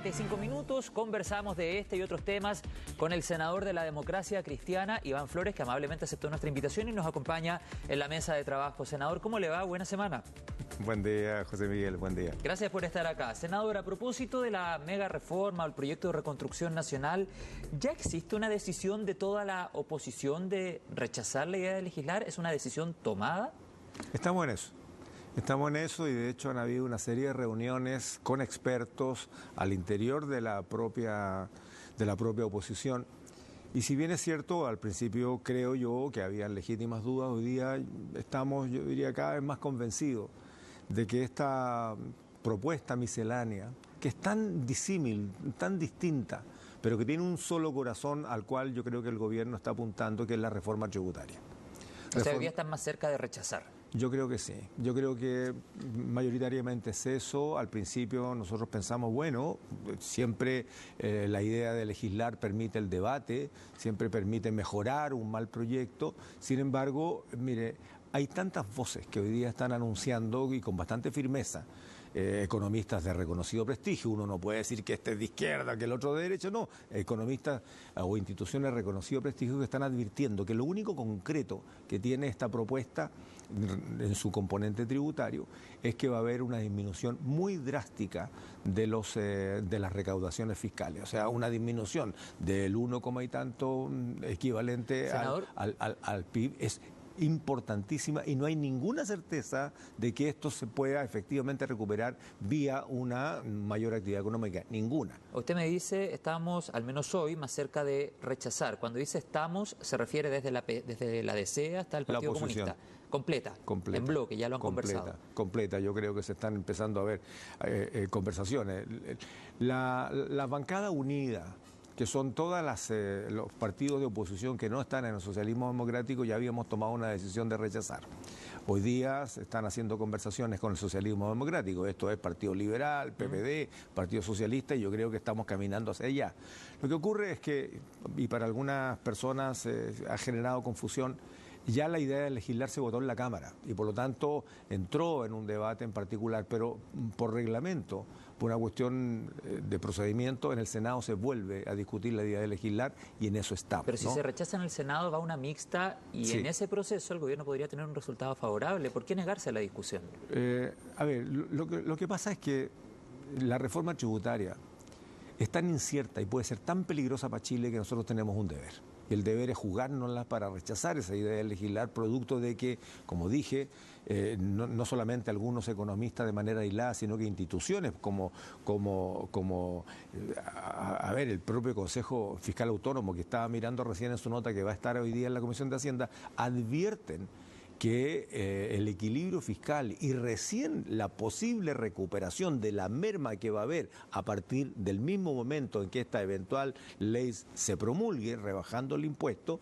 5 minutos conversamos de este y otros temas con el senador de la Democracia Cristiana, Iván Flores, que amablemente aceptó nuestra invitación y nos acompaña en la mesa de trabajo. Senador, ¿cómo le va? Buena semana. Buen día, José Miguel, buen día. Gracias por estar acá. Senador, a propósito de la mega reforma o el proyecto de reconstrucción nacional, ¿ya existe una decisión de toda la oposición de rechazar la idea de legislar? ¿Es una decisión tomada? Estamos en eso y de hecho han habido una serie de reuniones con expertos al interior de la propia oposición. Y si bien es cierto, al principio creo yo que había legítimas dudas, hoy día estamos, yo diría, cada vez más convencidos de que esta propuesta miscelánea, que es tan disímil, tan distinta, pero que tiene un solo corazón al cual yo creo que el gobierno está apuntando, que es la reforma tributaria. O sea, hoy día están más cerca de rechazar. Yo creo que sí, yo creo que mayoritariamente es eso. Al principio nosotros pensamos, bueno, siempre la idea de legislar permite el debate, siempre permite mejorar un mal proyecto. Sin embargo, mire, hay tantas voces que hoy día están anunciando y con bastante firmeza, economistas de reconocido prestigio, uno no puede decir que este es de izquierda, que el otro de derecha, no, economistas o instituciones de reconocido prestigio que están advirtiendo que lo único concreto que tiene esta propuesta en su componente tributario es que va a haber una disminución muy drástica de las recaudaciones fiscales, o sea, una disminución del 1, y tanto equivalente al PIB es importantísima y no hay ninguna certeza de que esto se pueda efectivamente recuperar vía una mayor actividad económica, ninguna. Usted me dice, estamos, al menos hoy, más cerca de rechazar. Cuando dice estamos, se refiere desde la DC hasta el Partido Comunista. Completa, en bloque, ya lo han conversado. Completa, yo creo que se están empezando a ver conversaciones. La bancada unida, que son todos los partidos de oposición que no están en el socialismo democrático, ya habíamos tomado una decisión de rechazar. Hoy día se están haciendo conversaciones con el socialismo democrático, esto es Partido Liberal, PPD, Partido Socialista, y yo creo que estamos caminando hacia allá. Lo que ocurre es que, y para algunas personas ha generado confusión, ya la idea de legislar se votó en la Cámara y por lo tanto entró en un debate en particular, pero por reglamento, por una cuestión de procedimiento, en el Senado se vuelve a discutir la idea de legislar y en eso estamos. Pero si se rechaza en el Senado va una mixta y sí, en ese proceso el gobierno podría tener un resultado favorable. ¿Por qué negarse a la discusión? A ver, lo que pasa es que la reforma tributaria es tan incierta y puede ser tan peligrosa para Chile que nosotros tenemos un deber. Y el deber es jugárnosla para rechazar esa idea de legislar, producto de que, como dije, no solamente algunos economistas de manera aislada, sino que instituciones como el propio Consejo Fiscal Autónomo, que estaba mirando recién en su nota que va a estar hoy día en la Comisión de Hacienda, advierten que el equilibrio fiscal y recién la posible recuperación de la merma que va a haber a partir del mismo momento en que esta eventual ley se promulgue, rebajando el impuesto,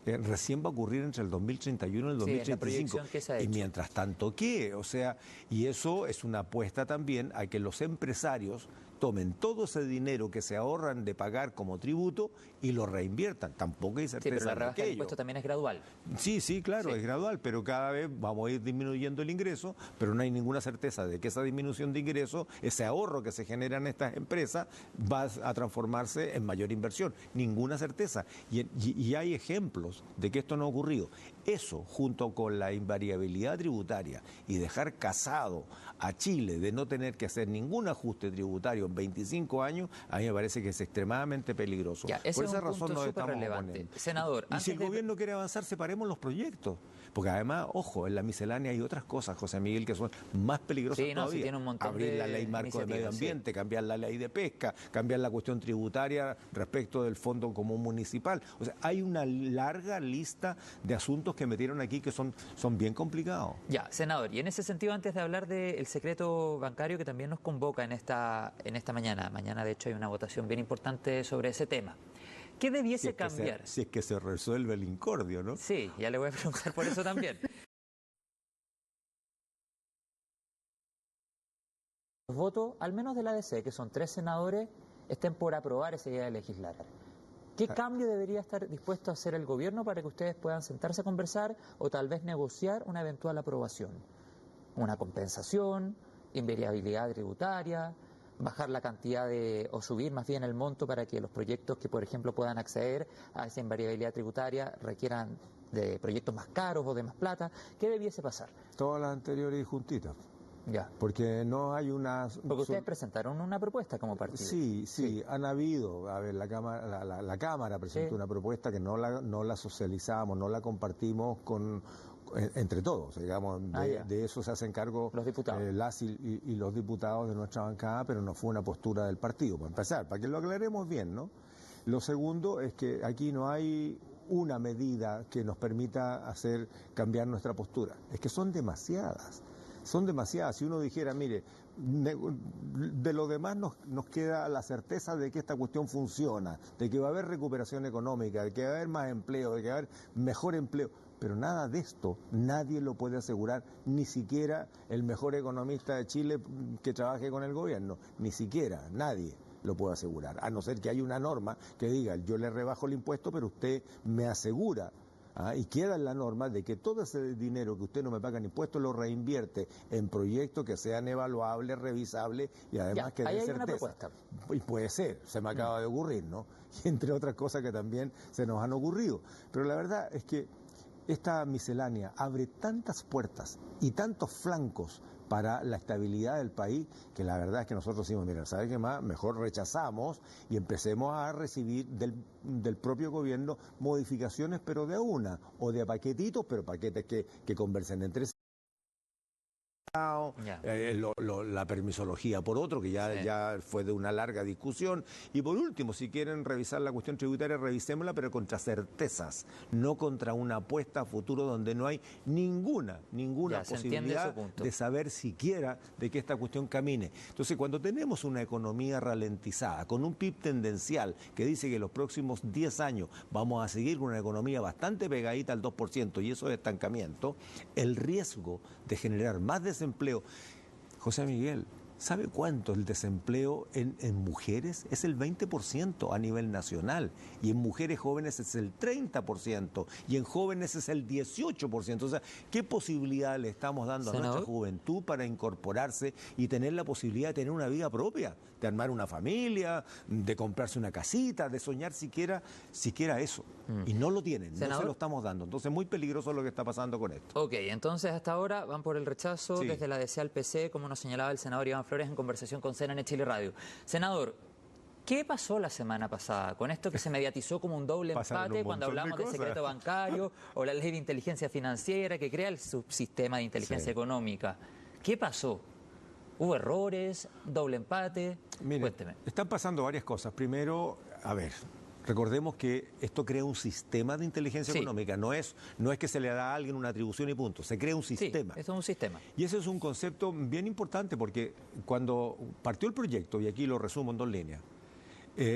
recién va a ocurrir entre el 2031 y el 2035. Y mientras tanto, ¿qué? O sea, y eso es una apuesta también a que los empresarios tomen todo ese dinero que se ahorran de pagar como tributo y lo reinviertan. Tampoco hay certeza. Sí, pero la rebaja del impuesto también es gradual. Sí, claro, sí, es gradual, pero cada vez vamos a ir disminuyendo el ingreso, pero no hay ninguna certeza de que esa disminución de ingreso, ese ahorro que se genera en estas empresas, va a transformarse en mayor inversión. Ninguna certeza. Y hay ejemplos de que esto no ha ocurrido. Eso, junto con la invariabilidad tributaria y dejar casado a Chile de no tener que hacer ningún ajuste tributario en 25 años, a mí me parece que es extremadamente peligroso. Por esa razón nos estamos relevante. Senador, y si el gobierno quiere avanzar, separemos los proyectos. Porque además, ojo, en la miscelánea hay otras cosas, José Miguel, que son más peligrosas todavía. Sí, tiene un montón abrir la ley marco de medio ambiente, cambiar la ley de pesca, cambiar la cuestión tributaria respecto del fondo común municipal. O sea, hay una larga lista de asuntos que metieron aquí que son bien complicados. Ya, senador, y en ese sentido, antes de hablar del secreto bancario que también nos convoca en esta mañana, de hecho hay una votación bien importante sobre ese tema. ¿Qué debiese cambiar? Si es que se resuelve el incordio, ¿no? Sí, ya le voy a preguntar por eso también. Los votos, al menos de la ADC, que son 3 senadores, estén por aprobar esa idea de legislar. ¿Qué cambio debería estar dispuesto a hacer el gobierno para que ustedes puedan sentarse a conversar o tal vez negociar una eventual aprobación? ¿Una compensación? ¿Invariabilidad tributaria? bajar la cantidad o subir más bien el monto para que los proyectos que, por ejemplo, puedan acceder a esa invariabilidad tributaria requieran de proyectos más caros o de más plata? ¿Qué debiese pasar? Todas las anteriores juntitas. Ya. Porque no hay una... Porque ustedes presentaron una propuesta como partido. Sí, han habido. A ver, la Cámara presentó una propuesta que no la socializamos, no la compartimos entre todos, digamos, de eso se hacen cargo los diputados. Las y los diputados de nuestra bancada, pero no fue una postura del partido, para empezar, para que lo aclaremos bien, ¿no? Lo segundo es que aquí no hay una medida que nos permita cambiar nuestra postura, es que son demasiadas. Son demasiadas. Si uno dijera, mire, de lo demás nos queda la certeza de que esta cuestión funciona, de que va a haber recuperación económica, de que va a haber más empleo, de que va a haber mejor empleo. Pero nada de esto nadie lo puede asegurar, ni siquiera el mejor economista de Chile que trabaje con el gobierno, ni siquiera nadie lo puede asegurar, a no ser que haya una norma que diga, yo le rebajo el impuesto, pero usted me asegura. Y queda en la norma de que todo ese dinero que usted no me paga en impuestos lo reinvierte en proyectos que sean evaluables, revisables y además que den certeza. Una propuesta. Y puede ser, se me acaba de ocurrir, ¿no? Y entre otras cosas que también se nos han ocurrido. Pero la verdad es que esta miscelánea abre tantas puertas y tantos flancos para la estabilidad del país, que la verdad es que nosotros decimos, mira, ¿sabe qué más? Mejor rechazamos y empecemos a recibir del propio gobierno modificaciones, pero de una, o de paquetitos, pero paquetes que conversen entre sí. La permisología por otro, que ya fue de una larga discusión. Y por último, si quieren revisar la cuestión tributaria, revisémosla, pero contra certezas, no contra una apuesta a futuro donde no hay ninguna posibilidad de saber siquiera de que esta cuestión camine. Entonces, cuando tenemos una economía ralentizada, con un PIB tendencial que dice que en los próximos 10 años vamos a seguir con una economía bastante pegadita al 2%, y eso es estancamiento, el riesgo de generar más desempleo. José Miguel, ¿sabe cuánto el desempleo en mujeres? Es el 20% a nivel nacional, y en mujeres jóvenes es el 30%, y en jóvenes es el 18%. O sea, ¿qué posibilidad le estamos dando a nuestra juventud para incorporarse y tener la posibilidad de tener una vida propia, de armar una familia, de comprarse una casita, de soñar siquiera eso? Y no lo tienen, no se lo estamos dando. Entonces, muy peligroso lo que está pasando con esto. Ok, entonces hasta ahora van por el rechazo desde la DC al PC, como nos señalaba el senador Iván Flores en conversación con CNN Chile Radio. Senador, ¿qué pasó la semana pasada con esto que se mediatizó como un doble empate cuando hablamos de secreto bancario o la ley de inteligencia financiera que crea el subsistema de inteligencia económica? ¿Qué pasó? ¿Hubo errores? ¿Doble empate? Mire, cuénteme. Están pasando varias cosas. Primero, a ver, recordemos que esto crea un sistema de inteligencia económica, no es que se le da a alguien una atribución y punto, se crea un sistema. Sí, esto es un sistema. Y ese es un concepto bien importante, porque cuando partió el proyecto, y aquí lo resumo en 2 líneas,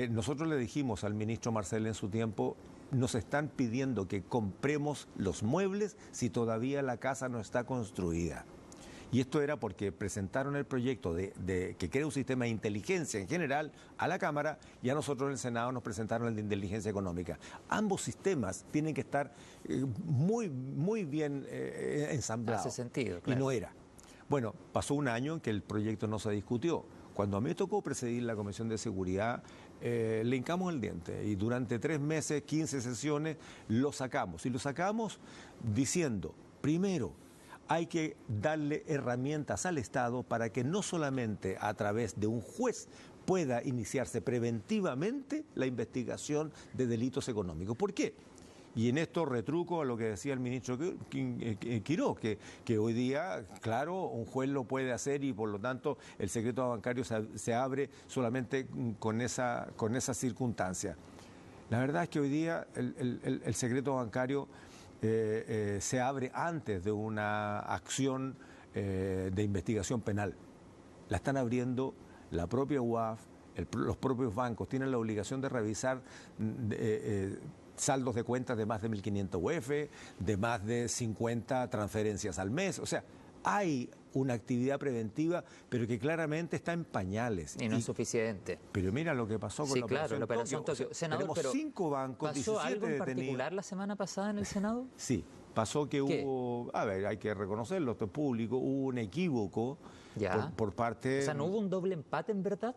nosotros le dijimos al ministro Marcel en su tiempo, nos están pidiendo que compremos los muebles si todavía la casa no está construida. Y esto era porque presentaron el proyecto de que crea un sistema de inteligencia en general a la Cámara, y a nosotros en el Senado nos presentaron el de inteligencia económica. Ambos sistemas tienen que estar muy bien ensamblados. Hace sentido, claro. Y no era. Bueno, pasó un año en que el proyecto no se discutió. Cuando a mí me tocó presidir la Comisión de Seguridad, le hincamos el diente y durante 3 meses, 15 sesiones, lo sacamos. Y lo sacamos diciendo, primero, hay que darle herramientas al Estado para que no solamente a través de un juez pueda iniciarse preventivamente la investigación de delitos económicos. ¿Por qué? Y en esto retruco a lo que decía el ministro Quiroz, que hoy día, claro, un juez lo puede hacer y por lo tanto el secreto bancario se abre solamente con esa circunstancia. La verdad es que hoy día el secreto bancario se abre antes de una acción de investigación penal. La están abriendo la propia UAF, los propios bancos tienen la obligación de revisar saldos de cuentas de más de 1.500 UF, de más de 50 transferencias al mes. O sea, hay una actividad preventiva, pero que claramente está en pañales. Y no es suficiente. Pero mira lo que pasó con la Operación Tokio. O sea, senador, tenemos 5 bancos, ¿pasó 17 algo en detenidos. particular la semana pasada en el Senado? Sí, pasó que hubo, a ver, hay que reconocerlo, esto es público, hubo un equívoco Ya. por parte... O sea, ¿no hubo un doble empate en verdad?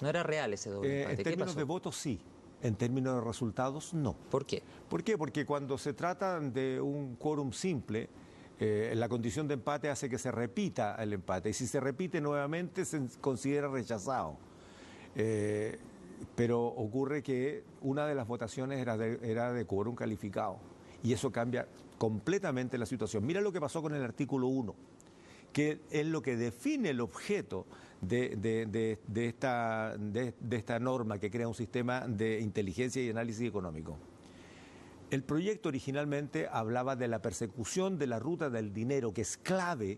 ¿No era real ese doble empate? En ¿Qué términos pasó? de votos, sí. En términos de resultados, no. ¿Por qué? ¿Por qué? Porque cuando se trata de un quórum simple, la condición de empate hace que se repita el empate. Y si se repite nuevamente, se considera rechazado. Pero ocurre que una de las votaciones era de quórum calificado. Y eso cambia completamente la situación. Mira lo que pasó con el artículo 1, que es lo que define el objeto de esta norma que crea un sistema de inteligencia y análisis económico. El proyecto originalmente hablaba de la persecución de la ruta del dinero, que es clave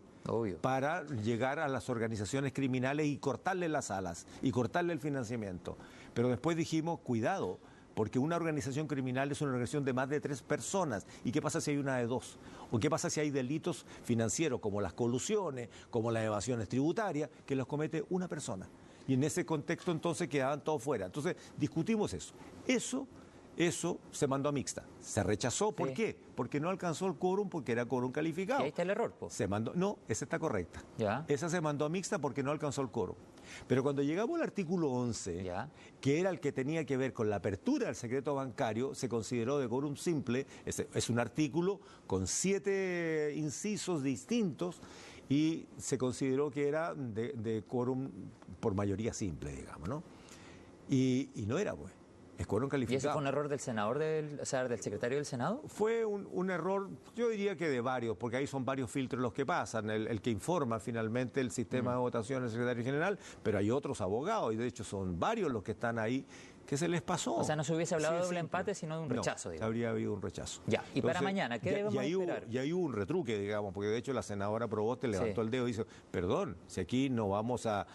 para llegar a las organizaciones criminales y cortarle las alas y cortarle el financiamiento. Pero después dijimos, cuidado, porque una organización criminal es una organización de más de 3 personas. ¿Y qué pasa si hay una de 2? ¿O qué pasa si hay delitos financieros como las colusiones, como las evasiones tributarias, que los comete una persona? Y en ese contexto entonces quedaban todos fuera. Entonces discutimos eso. Eso se mandó a mixta. Se rechazó. ¿Por qué? Porque no alcanzó el quórum, porque era quórum calificado. Y ahí está el error, po. Se mandó, no, esa está correcta. Ya. Esa se mandó a mixta porque no alcanzó el quórum. Pero cuando llegamos al artículo 11, que era el que tenía que ver con la apertura del secreto bancario, se consideró de quórum simple. Es un artículo con 7 incisos distintos y se consideró que era de quórum por mayoría simple, digamos, ¿no? Y no era, pues. Es quórum calificado. ¿Y ese fue un error del senador, del secretario del Senado? Fue un error, yo diría que de varios, porque ahí son varios filtros los que pasan. El que informa finalmente el sistema de votación, el secretario general, pero hay otros abogados, y de hecho son varios los que están ahí, que se les pasó. O sea, no se hubiese hablado de doble empate, sino de un rechazo, no, digamos. habría habido un rechazo. Ya, y para mañana, ¿qué debemos esperar? Y ahí hubo un retruque, digamos, porque de hecho la senadora Proboste levantó el dedo y dice, perdón, si aquí no vamos a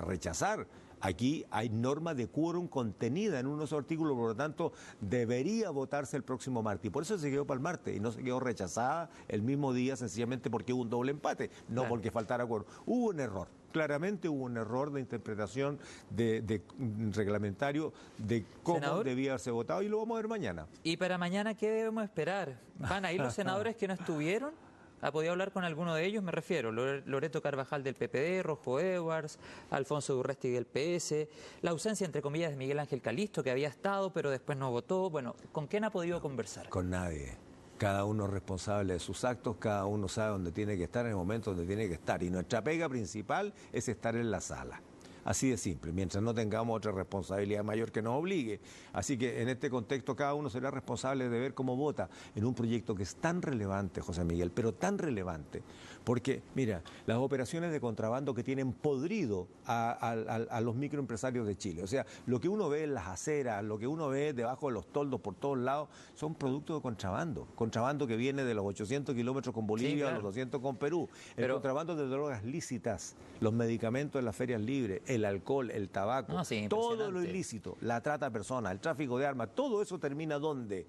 rechazar. Aquí hay norma de quórum contenida en unos artículos, por lo tanto, debería votarse el próximo martes. Y por eso se quedó para el martes y no se quedó rechazada el mismo día, sencillamente porque hubo un doble empate, no porque faltara quórum. Hubo un error. Claramente hubo un error de interpretación de reglamentario de cómo ¿Senador? debía haberse votado y lo vamos a ver mañana. ¿Y para mañana qué debemos esperar? ¿Van a ir los senadores que no estuvieron? ¿Ha podido hablar con alguno de ellos? Me refiero, Loreto Carvajal del PPD, Rojo Edwards, Alfonso Durresti del PS, la ausencia, entre comillas, de Miguel Ángel Calisto, que había estado, pero después no votó. Bueno, ¿con quién ha podido conversar? Con nadie. Cada uno es responsable de sus actos, cada uno sabe dónde tiene que estar en el momento donde tiene que estar. Y nuestra pega principal es estar en la sala. Así de simple, mientras no tengamos otra responsabilidad mayor que nos obligue. Así que en este contexto cada uno será responsable de ver cómo vota en un proyecto que es tan relevante, José Miguel, pero tan relevante, porque, mira, las operaciones de contrabando que tienen podrido a los microempresarios de Chile, o sea, lo que uno ve en las aceras, lo que uno ve debajo de los toldos por todos lados, son productos de contrabando que viene de los 800 kilómetros con Bolivia, a los 200 con Perú, el contrabando de drogas lícitas, los medicamentos en las ferias libres, el alcohol, el tabaco, todo lo ilícito, la trata de personas, el tráfico de armas, todo eso termina ¿dónde?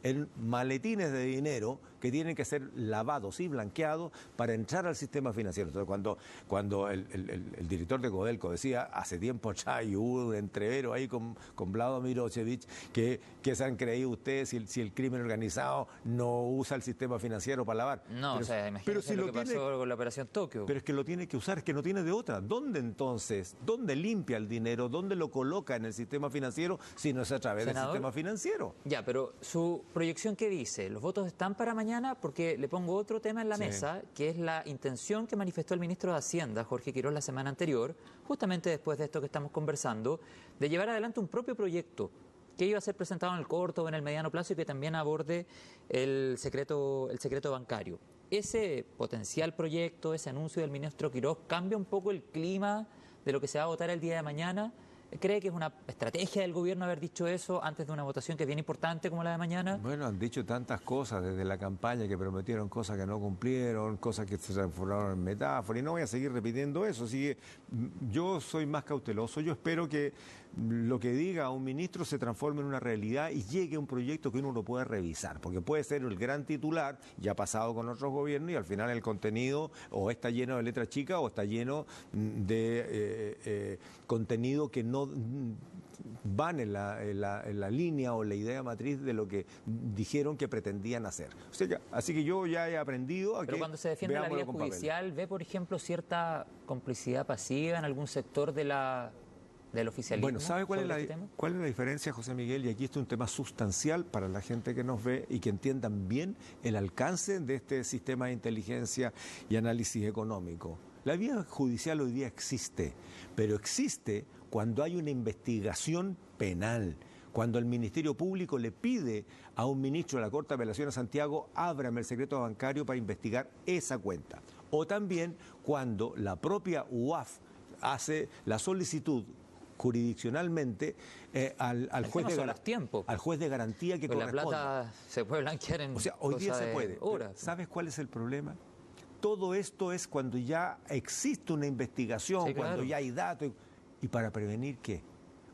En maletines de dinero que tienen que ser lavados y blanqueados para entrar al sistema financiero. Entonces, cuando el director de Codelco decía hace tiempo ya, y hubo un entrevero ahí con Vlado Mirosevic, que se han creído ustedes si el crimen organizado no usa el sistema financiero para lavar. No, o sea, imagínate lo que pasó con la Operación Tokio. Pero es que lo tiene que usar, es que no tiene de otra. ¿Dónde entonces? ¿Dónde limpia el dinero? ¿Dónde lo coloca en el sistema financiero si no es a través del sistema financiero? Ya, pero su proyección, ¿qué dice? ¿Los votos están para mañana? Porque le pongo otro tema en la mesa, que es la intención que manifestó el ministro de Hacienda, Jorge Quirós, la semana anterior, justamente después de esto que estamos conversando, de llevar adelante un propio proyecto que iba a ser presentado en el corto o en el mediano plazo y que también aborde el secreto bancario. Ese potencial proyecto, ese anuncio del ministro Quirós, ¿cambia un poco el clima de lo que se va a votar el día de mañana? ¿Cree que es una estrategia del gobierno haber dicho eso antes de una votación que es bien importante como la de mañana? Bueno, han dicho tantas cosas desde la campaña, que prometieron cosas que no cumplieron, cosas que se transformaron en metáfora, y no voy a seguir repitiendo eso. Así que yo soy más cauteloso. Yo espero que lo que diga un ministro se transforme en una realidad y llegue a un proyecto que uno lo pueda revisar, porque puede ser el gran titular, ya ha pasado con otros gobiernos, y al final el contenido o está lleno de letra chica o está lleno de contenido que van en la línea o la idea matriz de lo que dijeron que pretendían hacer. O sea, así que yo ya he aprendido a Pero que cuando se defiende la vía judicial, ¿ve, por ejemplo, cierta complicidad pasiva en algún sector del oficialismo? Bueno, ¿sabe cuál es la diferencia, José Miguel? Y aquí está un tema sustancial para la gente que nos ve y que entiendan bien el alcance de este sistema de inteligencia y análisis económico. La vía judicial hoy día existe, pero existe cuando hay una investigación penal, cuando el Ministerio Público le pide a un ministro de la Corte de Apelación de Santiago, ábrame el secreto bancario para investigar esa cuenta. O también cuando la propia UAF hace la solicitud jurisdiccionalmente al juez de garantía que corresponde. La plata se puede blanquear en hoy día se puede. ¿Sabes cuál es el problema? Todo esto es cuando ya existe una investigación, sí, cuando ya hay datos. ¿Y para prevenir qué?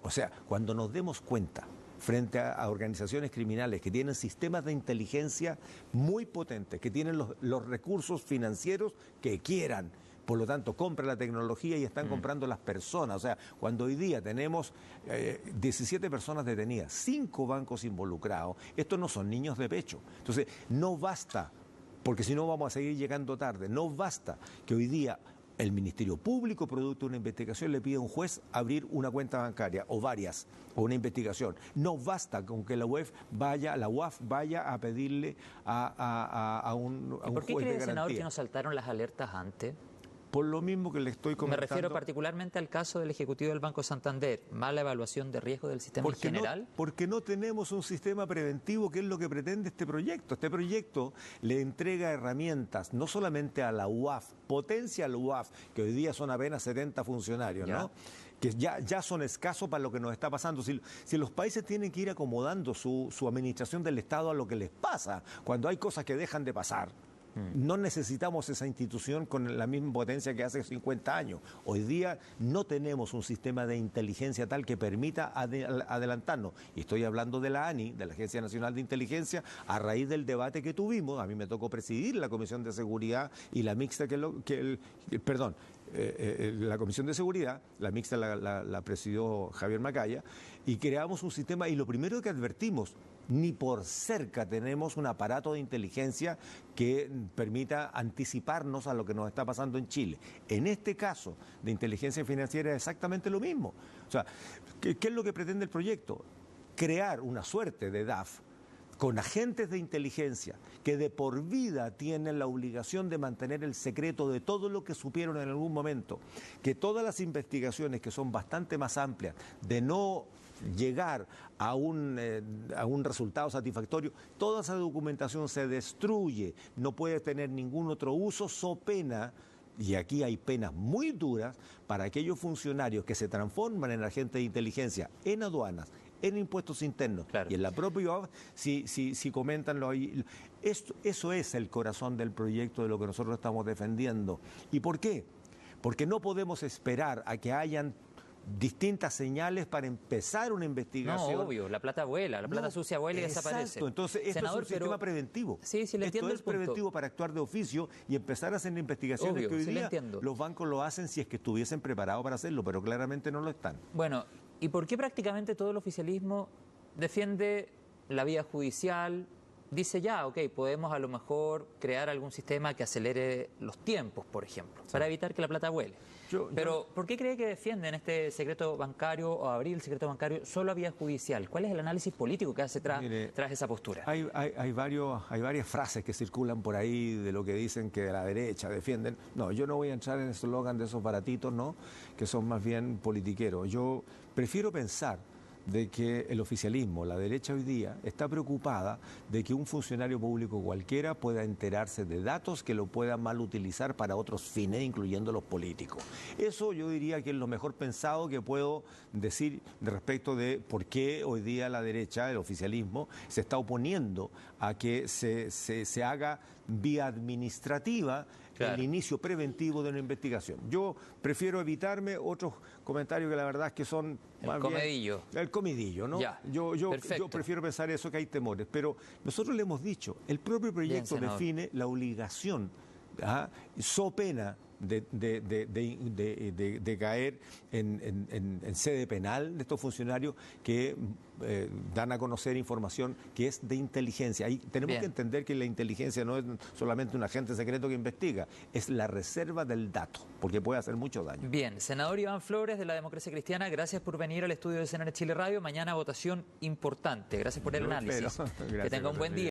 O sea, cuando nos demos cuenta frente a organizaciones criminales que tienen sistemas de inteligencia muy potentes, que tienen los recursos financieros que quieran, por lo tanto, compran la tecnología y están comprando las personas. O sea, cuando hoy día tenemos 17 personas detenidas, 5 bancos involucrados, estos no son niños de pecho. Entonces, no basta, porque si no vamos a seguir llegando tarde, no basta que hoy día el Ministerio Público, producto de una investigación, le pide a un juez abrir una cuenta bancaria, o varias, o una investigación. No basta con que la UAF vaya a pedirle a un juez de garantía. ¿Por qué cree, senador, que nos saltaron las alertas antes? Por lo mismo que le estoy comentando. Me refiero particularmente al caso del Ejecutivo del Banco Santander. ¿Mala evaluación de riesgo del sistema en general? Porque no tenemos un sistema preventivo, que es lo que pretende este proyecto. Este proyecto le entrega herramientas no solamente a la UAF, potencia a la UAF, que hoy día son apenas 70 funcionarios, ¿no? Que ya son escasos para lo que nos está pasando. Si los países tienen que ir acomodando su administración del Estado a lo que les pasa, cuando hay cosas que dejan de pasar, no necesitamos esa institución con la misma potencia que hace 50 años. Hoy día no tenemos un sistema de inteligencia tal que permita adelantarnos. Y estoy hablando de la ANI, de la Agencia Nacional de Inteligencia, a raíz del debate que tuvimos. A mí me tocó presidir la Comisión de Seguridad y la mixta la Comisión de Seguridad, la mixta la presidió Javier Macaya, y creamos un sistema, y lo primero que advertimos: ni por cerca tenemos un aparato de inteligencia que permita anticiparnos a lo que nos está pasando en Chile. En este caso de inteligencia financiera es exactamente lo mismo. O sea, ¿qué es lo que pretende el proyecto? Crear una suerte de DAF con agentes de inteligencia que de por vida tienen la obligación de mantener el secreto de todo lo que supieron en algún momento, que todas las investigaciones, que son bastante más amplias, de no llegar a un resultado satisfactorio, toda esa documentación se destruye, no puede tener ningún otro uso, so pena, y aquí hay penas muy duras para aquellos funcionarios que se transforman en agentes de inteligencia en aduanas, en impuestos internos, claro, y en la propia UAF, si comentan eso es el corazón del proyecto, de lo que nosotros estamos defendiendo. ¿Y por qué? Porque no podemos esperar a que hayan distintas señales para empezar una investigación. No, obvio, la plata vuela, la plata sucia vuela y desaparece. Exacto, entonces esto es un sistema preventivo. Sí, le entiendo esto es preventivo para actuar de oficio y empezar a hacer investigaciones, obvio, que hoy día los bancos lo hacen si es que estuviesen preparados para hacerlo, pero claramente no lo están. Bueno, ¿y por qué prácticamente todo el oficialismo defiende la vía judicial? Dice ya, ok, podemos a lo mejor crear algún sistema que acelere los tiempos, por ejemplo, para evitar que la plata vuele. Pero, ¿por qué cree que defienden este secreto bancario o abrir el secreto bancario solo a vía judicial? ¿Cuál es el análisis político que hace tras esa postura? Hay varias frases que circulan por ahí de lo que dicen que de la derecha defienden. No, yo no voy a entrar en el eslogan de esos baratitos, ¿no?, que son más bien politiqueros. Yo prefiero pensar de que el oficialismo, la derecha hoy día, está preocupada de que un funcionario público cualquiera pueda enterarse de datos que lo puedan mal utilizar para otros fines, incluyendo los políticos. Eso yo diría que es lo mejor pensado que puedo decir respecto de por qué hoy día la derecha, el oficialismo, se está oponiendo a que se haga vía administrativa, claro, el inicio preventivo de una investigación. Yo prefiero evitarme otros comentarios que la verdad es que son el comedillo. El comedillo, ¿no? Ya, yo prefiero pensar eso, que hay temores. Pero nosotros le hemos dicho, el propio proyecto define la obligación, so pena, de caer en sede penal de estos funcionarios que dan a conocer información que es de inteligencia. Ahí tenemos que entender que la inteligencia no es solamente un agente secreto que investiga, es la reserva del dato, porque puede hacer mucho daño. Bien, senador Iván Flores de la Democracia Cristiana, gracias por venir al estudio de CNN Chile Radio. Mañana votación importante. Gracias por el análisis. Que tenga un buen día.